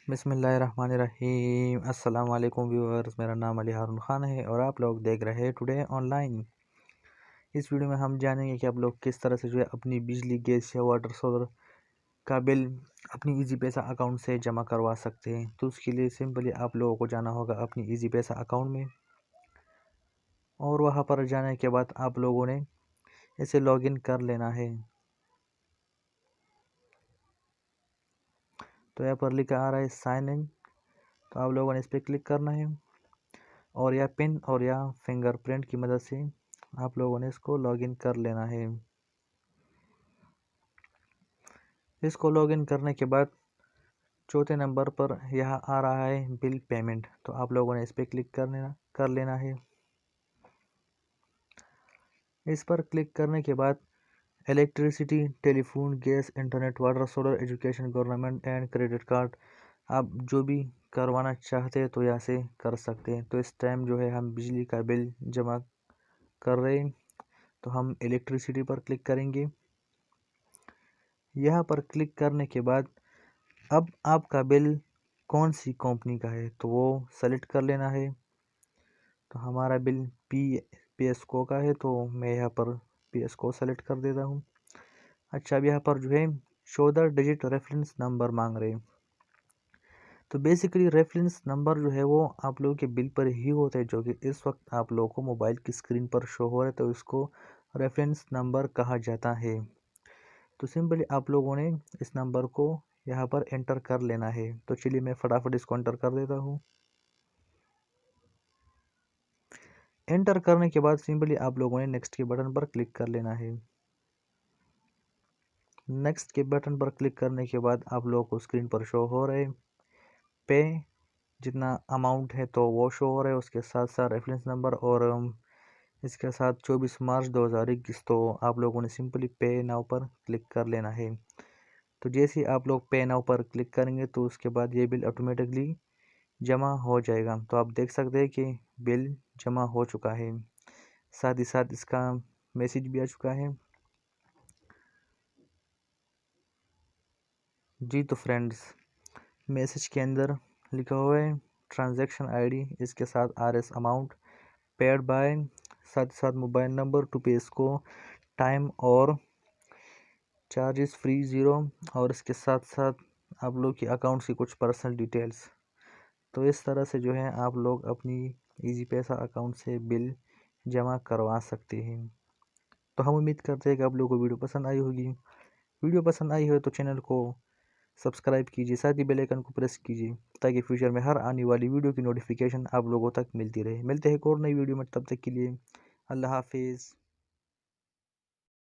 बिस्मिल्लाहिर्रहमानिर्रहीम। अस्सलाम वालेकुम व्यूअर्स, मेरा नाम अली हारून ख़ान है और आप लोग देख रहे हैं टुडे ऑनलाइन। इस वीडियो में हम जानेंगे कि आप लोग किस तरह से अपनी बिजली, गैस या वाटर, सोलर का बिल अपनी इजी पैसा अकाउंट से जमा करवा सकते हैं। तो उसके लिए सिंपली आप लोगों को जाना होगा अपनी इजी पैसा अकाउंट में, और वहाँ पर जाने के बाद आप लोगों ने इसे लॉगिन कर लेना है। तो यहाँ पर लिखा आ रहा है साइन इन, तो आप लोगों ने इस पर क्लिक करना है और या पिन और या फिंगरप्रिंट की मदद से आप लोगों ने इसको लॉगिन कर लेना है। इसको लॉगिन करने के बाद चौथे नंबर पर यह आ रहा है बिल पेमेंट, तो आप लोगों ने इस पर क्लिक कर लेना है। इस पर क्लिक करने के बाद electricity, telephone, gas, internet, water, solar, education, government and credit card, आप जो भी करवाना चाहते हैं तो यहाँ से कर सकते हैं। तो इस टाइम हम बिजली का बिल जमा कर रहे हैं, तो हम इलेक्ट्रिसिटी पर क्लिक करेंगे। यहाँ पर क्लिक करने के बाद अब आपका बिल कौन सी कंपनी का है तो वो सेलेक्ट कर लेना है। तो हमारा बिल पीएसको का है, तो मैं यहाँ पर पीएसको सेलेक्ट कर देता हूँ। अच्छा, अब यहाँ पर 14 डिजिट रेफरेंस नंबर मांग रहे हैं। तो बेसिकली रेफरेंस नंबर वो आप लोगों के बिल पर ही होता है, जो कि इस वक्त आप लोगों को मोबाइल की स्क्रीन पर शो हो रहा है, तो इसको रेफरेंस नंबर कहा जाता है। तो सिंपली आप लोगों ने इस नंबर को यहाँ पर एंटर कर लेना है। तो चलिए मैं फटाफट इसको एंटर कर देता हूँ। एंटर करने के बाद सिंपली आप लोगों ने नेक्स्ट के बटन पर क्लिक कर लेना है। नेक्स्ट के बटन पर क्लिक करने के बाद आप लोगों को स्क्रीन पर शो हो रहे पे जितना अमाउंट है तो वो शो हो रहा है, उसके साथ साथ रेफरेंस नंबर और इसके साथ 24 मार्च 2021। तो आप लोगों ने सिंपली पे नाउ पर क्लिक कर लेना है। तो जैसे ही आप लोग पे नाउ पर क्लिक करेंगे तो उसके बाद ये बिल ऑटोमेटिकली जमा हो जाएगा। तो आप देख सकते हैं कि बिल जमा हो चुका है, साथ ही साथ इसका मैसेज भी आ चुका है जी। तो फ्रेंड्स, मैसेज के अंदर लिखा हुआ है ट्रांजैक्शन आईडी, इसके साथ आरएस अमाउंट पेड बाय, साथ ही साथ मोबाइल नंबर टू पे इसको टाइम और चार्जेस फ्री 0, और इसके साथ साथ आप लोग की अकाउंट की कुछ पर्सनल डिटेल्स। तो इस तरह से आप लोग अपनी इजी पैसा अकाउंट से बिल जमा करवा सकते हैं। तो हम उम्मीद करते हैं कि आप लोगों को वीडियो पसंद आई होगी। वीडियो पसंद आई हो तो चैनल को सब्सक्राइब कीजिए, साथ ही बेल आइकन को प्रेस कीजिए ताकि फ्यूचर में हर आने वाली वीडियो की नोटिफिकेशन आप लोगों तक मिलती रहे। मिलते हैं एक और नई वीडियो में, तब तक के लिए अल्लाह हाफिज़।